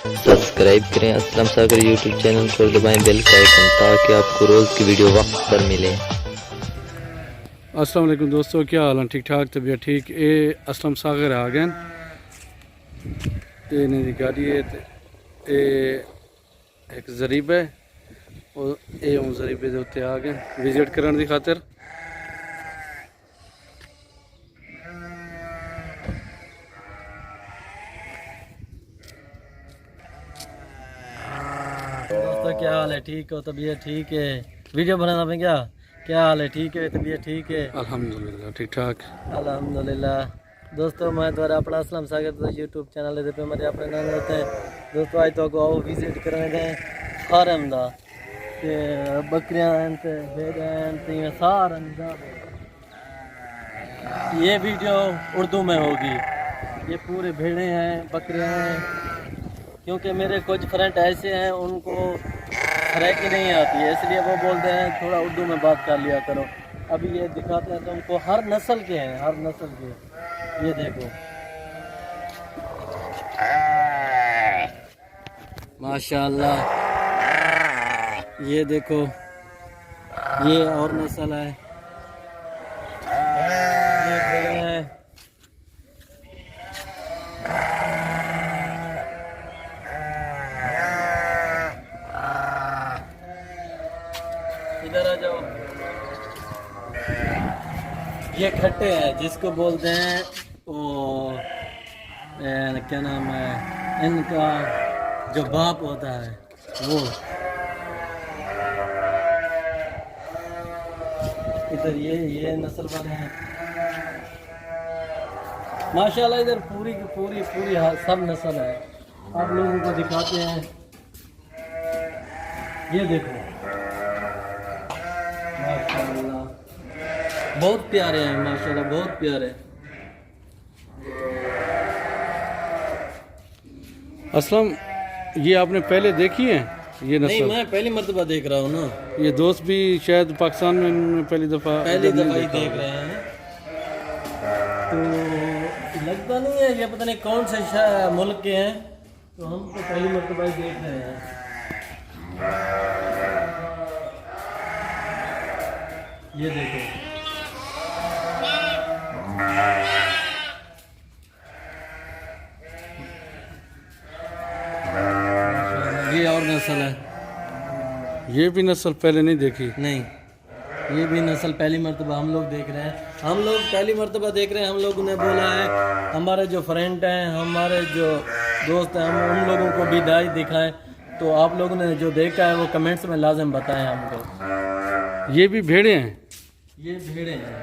Subscribe करें असलम सागर YouTube channel को, दबाएं बेल का आइकन ताकि आपको रोज़ की वीडियो वक्त पर मिले। अस्सलाम वालेकुम दोस्तों, क्या हाल है? ठीक ठाक, तबीयत ठीक। ये असलम सागर आ गए ये नहीं गाड़ी है ये एक जरीब है और ये उन जरीबे के उत्ते आ गए विजिट करने की खातिर। दोस्तों क्या हाल है? ठीक हो? तबीयत ठीक है? वीडियो बनाना में क्या हाल है? ठीक है? तबीयत ठीक है? अल्हम्दुलिल्लाह ठीक ठाक। अल्हम्दुलिल्लाह। दोस्तों मैं द्वारा अपना असलम सागर तो यूट्यूब चैनल पे मेरे अपने नाम होते हैं। दोस्तों आज तो आओ विजिट करने गए फार्म दा ते बकरियां ते भेड़ें ते सारा निज़ाम। ये वीडियो उर्दू में होगी। ये पूरे भेड़े हैं, बकरियां हैं, क्योंकि मेरे कुछ फ्रेंड ऐसे हैं उनको खरैकी नहीं आती है, इसलिए वो बोलते हैं थोड़ा उर्दू में बात कर लिया करो। अभी ये दिखाते हैं तुमको, हर नस्ल के हैं, हर नस्ल के। ये देखो माशाल्लाह, ये देखो ये और नस्ल है, ये भेड़ें हैं। इधर आ जाओ। ये खट्टे हैं, जिसको बोलते हैं वो क्या नाम है इनका, जो बाप होता है वो। इधर ये नस्ल वाले हैं माशाल्लाह। इधर पूरी की पूरी सब नस्ल है। आप लोगों को दिखाते हैं। ये देखो माशाल्लाह, बहुत प्यारे हैं माशाल्लाह, बहुत प्यारे। असलम ये आपने पहले देखी है ये नहीं, नस्ल? मैं पहली मर्तबा देख रहा हूँ ना। ये दोस्त भी शायद पाकिस्तान में पहली दफ़ा ही देखा देख रहे हैं, तो लगता नहीं है ये पता नहीं कौन से मुल्क के हैं, तो हम तो पहली मर्तबा ही देख रहे हैं। ये देखो ये और नस्ल है। ये भी नस्ल पहले नहीं देखी। नहीं, ये भी नस्ल पहली मर्तबा हम लोग देख रहे हैं। हम लोग पहली मर्तबा देख रहे हैं। हम लोगों ने बोला है, हमारे जो फ्रेंड हैं, हमारे जो दोस्त हैं, हम उन लोगों को भी दाई दिखाएं। तो आप लोगों ने जो देखा है वो कमेंट्स में लाजम बताएं हमको। ये भी भेड़े हैं, ये भेड़े हैं,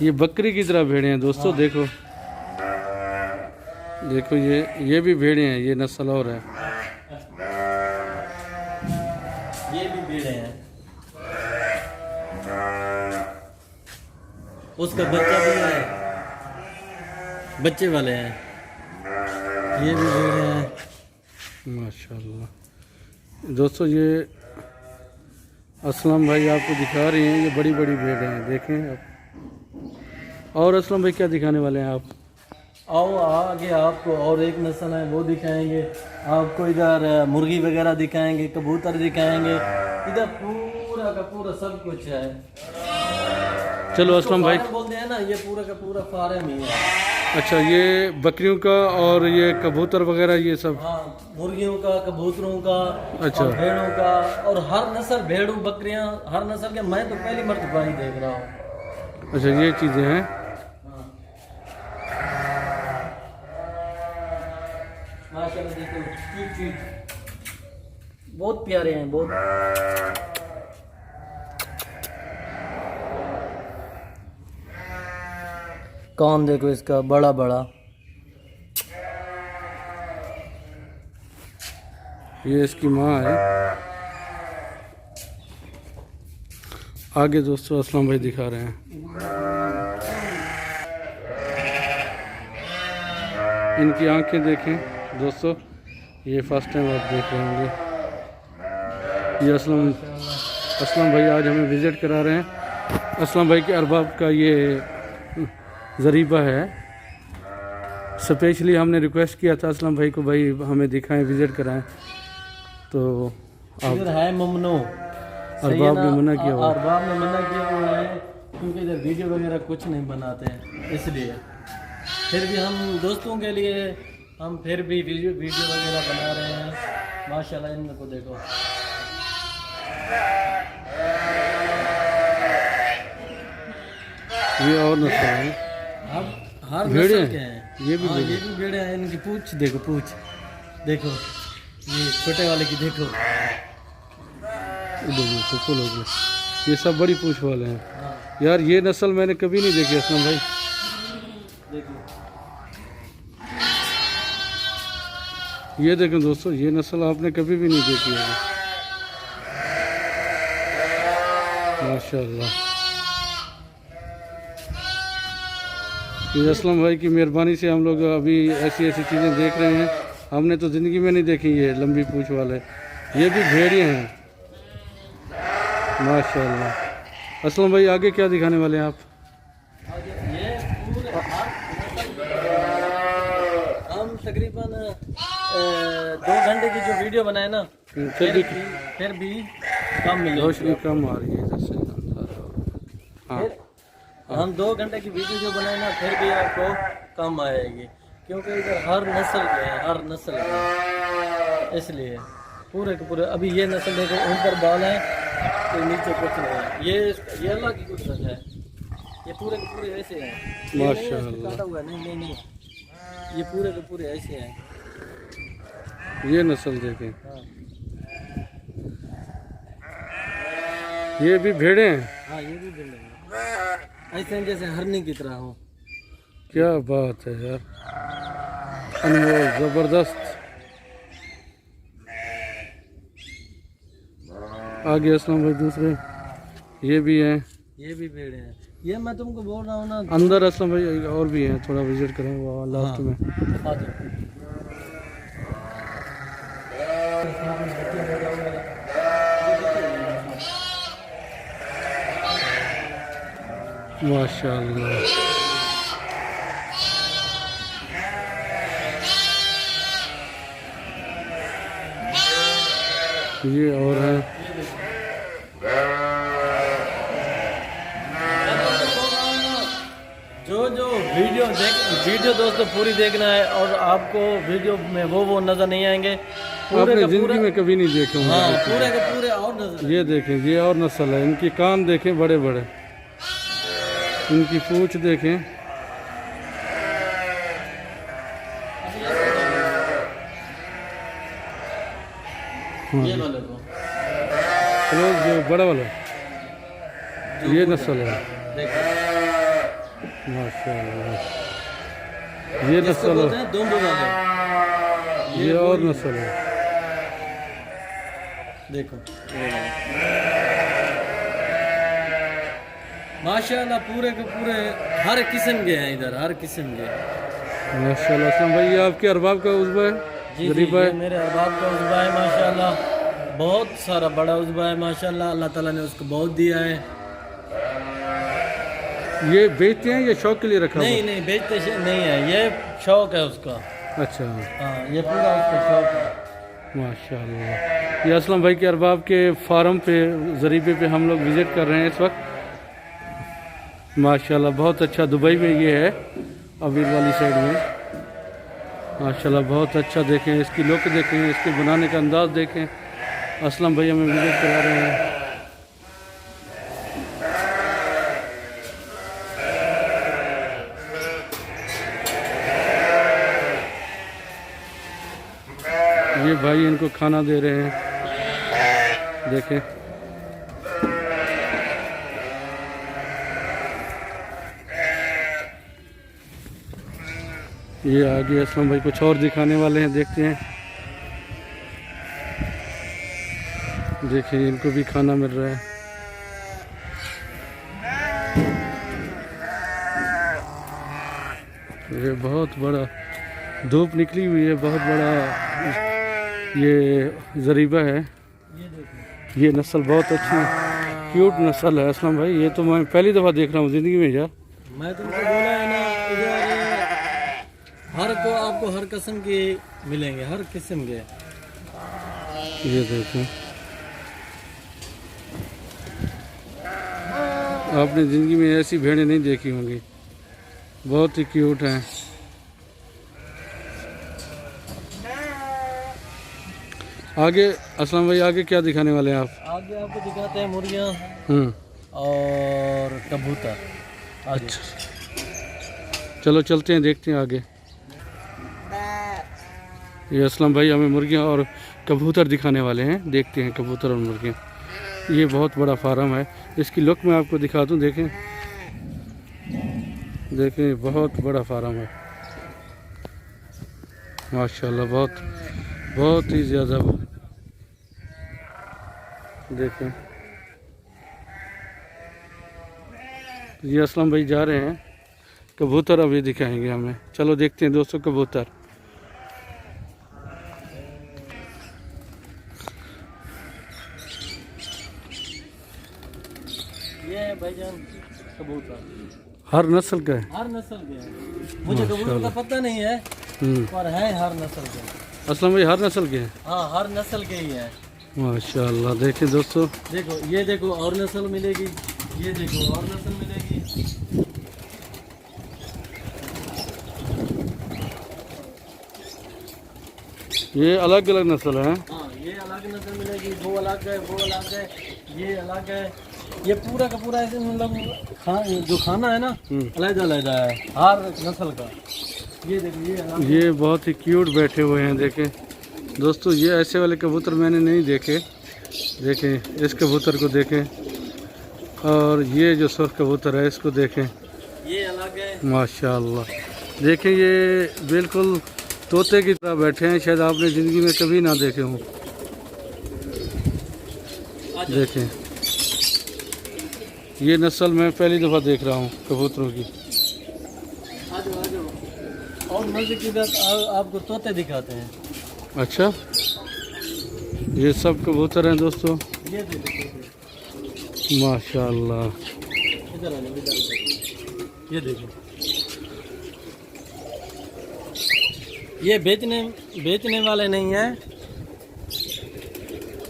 ये बकरी की तरह भेड़े हैं दोस्तों। देखो देखो ये भी भेड़े हैं, ये नस्ल और है। ये भी भेड़े हैं। उसका बच्चा भी है, बच्चे वाले हैं। ये भी भेड़े हैं माशाल्लाह। दोस्तों ये असलम भाई आपको दिखा रहे हैं, ये बड़ी बड़ी भेड़ें हैं, देखें आप। और असलम भाई क्या दिखाने वाले हैं आप? आओ आगे आपको और एक नस्ल है वो दिखाएंगे आपको। इधर मुर्गी वगैरह दिखाएंगे, कबूतर दिखाएंगे। इधर पूरा का पूरा सब कुछ है। चलो असलम भाई, बोलते हैं ना, ये पूरा का पूरा फार्म ही है। अच्छा ये बकरियों का और ये कबूतर वगैरह ये सब? हाँ, मुर्गियों का, कबूतरों का, अच्छा। और भेड़ों का, और हर नस्ल भेड़ों बकरियां हर नस्ल के। मैं तो पहली मर्तबा ही देख रहा हूँ। अच्छा ये चीज़ें हैं। माशाल्लाह देखो, चीट बहुत प्यारे हैं, बहुत। कान देखो इसका बड़ा बड़ा। ये इसकी माँ है। आगे दोस्तों असलम भाई दिखा रहे हैं। इनकी आंखें देखें दोस्तों, ये फर्स्ट टाइम आप देख रहे होंगे। ये असलम भाई आज हमें विज़िट करा रहे हैं। असलम भाई के अरबाब का ये ज़रीबा है, स्पेशली हमने रिक्वेस्ट किया था असलम भाई को, भाई हमें दिखाएं, विज़िट कराएं, तो आप इधर है ममनो, अरबाब ने मना किया हुआ है। अरबाब ने मना किया हुआ है क्योंकि इधर वीडियो वगैरह कुछ नहीं बनाते हैं, इसलिए। फिर भी हम दोस्तों के लिए हम फिर भी वीडियो वगैरह बना रहे हैं। माशाल्लाह इनको देखो, ये और नस्ल है, अब हर भेड़े नस्ल के हैं, हैं। ये भी हाँ, ये भी भेड़े हैं। इनकी पूछ देखो, पूछ देखो, ये छोटे वाले की देखो। फुल हो गया, ये सब बड़ी पूछ वाले हैं। हाँ, यार ये नस्ल मैंने कभी नहीं देखी असलम भाई। देखो ये देखें दोस्तों, ये नस्ल आपने कभी भी नहीं देखी होगी। माशाल्लाह, ये असलम भाई की मेहरबानी से हम लोग अभी ऐसी ऐसी चीज़ें देख रहे हैं, हमने तो ज़िंदगी में नहीं देखी ये लंबी पूंछ वाले। ये भी भेड़िए हैं माशाल्लाह। असलम भाई आगे क्या दिखाने वाले हैं आप? ये पूरे हम तकरीबन 2 घंटे की जो वीडियो बनाए ना, फिर भी कम मिले। रोशनी कम आ रही है इधर से। हाँ, फिर हम 2 घंटे की वीडियो जो बनाए ना, फिर भी आपको कम आएगी, क्योंकि इधर हर नस्ल के हैं, हर नस्ल के, इसलिए पूरे के पूरे। अभी ये नस्ल देखो, ऊपर बाल है तो नीचे कुछ नहीं है। ये अल्लाह की कुदरत है, ये पूरे के पूरे ऐसे हैं। ये नहीं है इसको काटा हुआ, नहीं नहीं, ये पूरे के पूरे ऐसे हैं। ये नस्ल देखें, हाँ ये भी भेड़े हैं। हाँ, ये भी बिल्कुल ऐसे हैं जैसे हरनी की तरह हो। क्या बात है यार, अनमोल ज़बरदस्त। आगे असलम भाई दूसरे ये भी हैं, ये भी भेड़े हैं। ये मैं तुमको बोल रहा हूँ ना, अंदर असलम भाई और भी हैं, थोड़ा विजिट करेंगे लास्ट में। आ जाओ। माशाल्लाह, ये और है। जो वीडियो दोस्तों पूरी देखना है, और आपको वीडियो में वो नजर नहीं आएंगे पूरे आपने का जिंदगी पूरा। में कभी नहीं देखे होंगे। हाँ, पूरे के पूरे और नजर। ये देखें, ये और नस्ल है, इनकी कान देखें बड़े बड़े, इनकी पूंछ देखें। ये वाले को क्लोज जो बड़ा वाला, ये नस्ल है देखो, माशाल्लाह। ये इसको नस्ल बोलते हैं दुम्ब वाले। ये और नस्ल है। देखो माशाल्लाह, पूरे के पूरे हर किस्म के हैं इधर, हर किस्म के। माशाल्लाह। असलम भाई ये आपके अरबाब का उज़्बा है, जी गरीबा ये है। मेरे अरबाब का उज़्बा है माशाल्लाह, बहुत सारा बड़ा उज़्बा है माशाल्लाह, अल्लाह ताला ने उसको बहुत दिया है। ये बेचते हैं या शौक के लिए रखा हुआ? नहीं नहीं, बेचते नहीं है, ये शौक है उसका। अच्छा, हाँ, ये पूरा उसका शौक है। माशाल्लाह। ये असलम भाई के अरबाब के फार्म पे, ज़रीबे पे हम लोग विज़िट कर रहे हैं इस वक्त। माशाल्लाह बहुत अच्छा। दुबई में ये है, अवीर वाली साइड में। माशाल्लाह बहुत अच्छा। देखें इसकी लुक, देखें इसके बनाने का अंदाज़ देखें। असलम भाई हमें विज़िट करा रहे हैं। ये भाई इनको खाना दे रहे हैं, देखें। ये आगे असलम भाई कुछ और दिखाने वाले हैं, देखते हैं। देखिए इनको भी खाना मिल रहा है। ये बहुत बड़ा धूप निकली हुई है, बहुत बड़ा ये ज़रीबा है। ये नस्ल बहुत अच्छी क्यूट नस्ल है असलम भाई। ये तो मैं पहली दफ़ा देख रहा हूँ ज़िंदगी में यार। मैं तुमको बोला है ना, इधर हर को आपको हर किस्म के मिलेंगे, हर किस्म के। ये देखें, आपने ज़िंदगी में ऐसी भेड़ें नहीं देखी होंगी, बहुत ही क्यूट हैं। आगे असलम भाई, आगे क्या दिखाने वाले हैं आप? आगे आपको दिखाते हैं मुर्गियाँ और कबूतर। आगे। चलो चलते हैं, देखते हैं आगे। ये असलम भाई हमें मुर्गियाँ और कबूतर दिखाने वाले हैं, देखते हैं कबूतर और मुर्गियाँ। ये बहुत बड़ा फार्म है, इसकी लुक मैं आपको दिखा दूँ। देखें देखें, बहुत बड़ा फार्म है माशाल्लाह, बहुत ही ज़्यादा। देखें, ये असलम भाई जा रहे हैं, कबूतर अभी दिखाएंगे हमें। चलो देखते हैं दोस्तों कबूतर। ये है भाईजान कबूतर, हर नस्ल का है? हर नस्ल के हैं। मुझे कबूतर का पता नहीं है, पर है हर नस्ल के। असलम भाई हर नस्ल के हैं? हाँ, हर नस्ल के ही है माशाल्लाह। देखिए दोस्तों, देखो ये देखो और नस्ल मिलेगी, ये देखो और नस्ल मिलेगी। ये अलग अलग नस्ल है। हाँ, ये अलग नस्ल मिलेगी, वो अलग है, वो अलग है, ये अलग है। ये पूरा का पूरा ऐसे मतलब जो खाना है ना, अलग है हर नस्ल का। ये देखो ये अलग। ये बहुत ही क्यूट बैठे हुए हैं। देखें दोस्तों, ये ऐसे वाले कबूतर मैंने नहीं देखे। देखें इस कबूतर को देखें, और ये जो सुर्ख कबूतर है इसको देखें, ये अलग है माशाल्लाह। देखें ये बिल्कुल तोते की तरह बैठे हैं, शायद आपने ज़िंदगी में कभी ना देखे हों। देखें, ये नस्ल मैं पहली दफ़ा देख रहा हूँ कबूतरों की। आ जाओ। और मजे की बात, आपको तोते दिखाते हैं। अच्छा, ये सब कबूतर हैं दोस्तों, ये देखो माशाल्लाह। इधर आ जाओ, इधर। ये देखो, ये बेचने वाले नहीं है,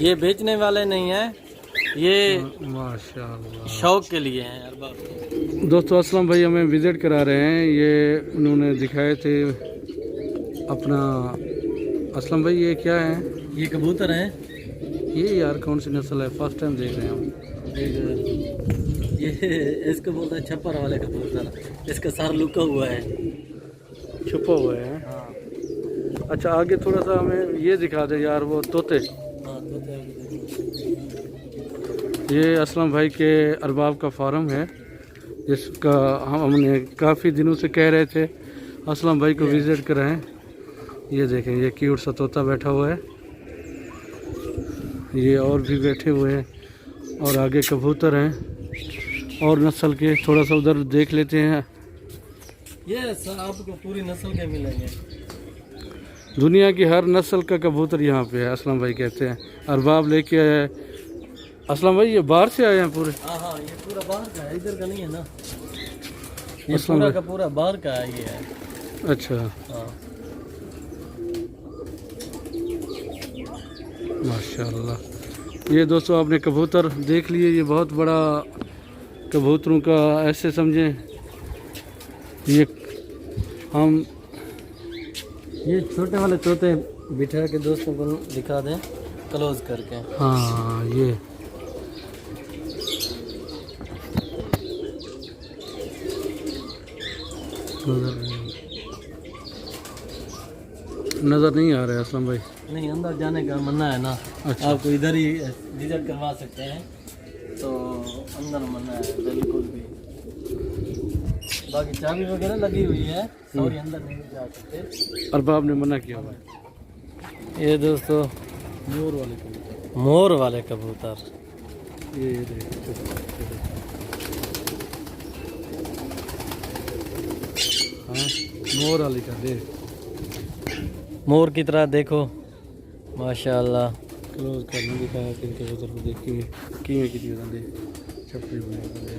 ये बेचने वाले नहीं है, ये माशाल्लाह शौक के लिए हैं अरबाब। दोस्तों। असलम भाई हमें विज़िट करा रहे हैं, ये उन्होंने दिखाए थे अपना। असलम भाई ये क्या है? ये कबूतर हैं। ये यार कौन सी नस्ल है? फर्स्ट टाइम देख रहे हैं हम। ये इसको बोलते हैं छप्पर वाले कबूतर, इसका सर लुका हुआ है, छुपा हुआ है। हाँ। अच्छा, आगे थोड़ा सा हमें ये दिखा दें यार, वो तोते। हाँ, तोते आगे देखो। ये असलम भाई के अरबाब का फार्म है, जिसका हमने काफ़ी दिनों से कह रहे थे असलम भाई को विज़िट कराएं। ये देखें, ये क्यूट सा तोता बैठा हुआ है, ये और भी बैठे हुए हैं, और आगे कबूतर हैं और नस्ल के। थोड़ा सा उधर देख लेते हैं। ये आपको पूरी नस्ल के मिलेंगे, दुनिया की हर नस्ल का कबूतर यहाँ पे है, असलम भाई कहते हैं। अरबाब लेके आया है। असलम भाई ये बाहर से आए हैं पूरे? हाँ हाँ, ये पूरा बाहर का है, इधर का नहीं है ना, ये असलम पूरा भाई का पूरा बाहर का है ये है। अच्छा, हाँ। माशाल्लाह। ये दोस्तों आपने कबूतर देख लिए, ये बहुत बड़ा कबूतरों का ऐसे समझें, ये हम ये छोटे वाले तोते बिठा के दोस्तों को दिखा दें क्लोज करके। हाँ, ये नज़र नहीं आ रहा है असलम भाई। नहीं, अंदर जाने का मना है ना। अच्छा। आपको इधर ही विजिट करवा सकते हैं, तो अंदर मना है बिल्कुल भी। बाकी चाबी वगैरह लगी हुई है, सॉरी अंदर नहीं जा सकते। अरबाब ने मना किया हुआ है। ये दोस्तों मोर वाले कबूतर, मोर वाले कबूतर। ये देखो, हाँ मोर वाले का देख, मोर की तरह देखो माशाल्लाह। क्लोज करने दिखाया कि कबूतर को देख किए की चीज़ दे छपरी बनाए।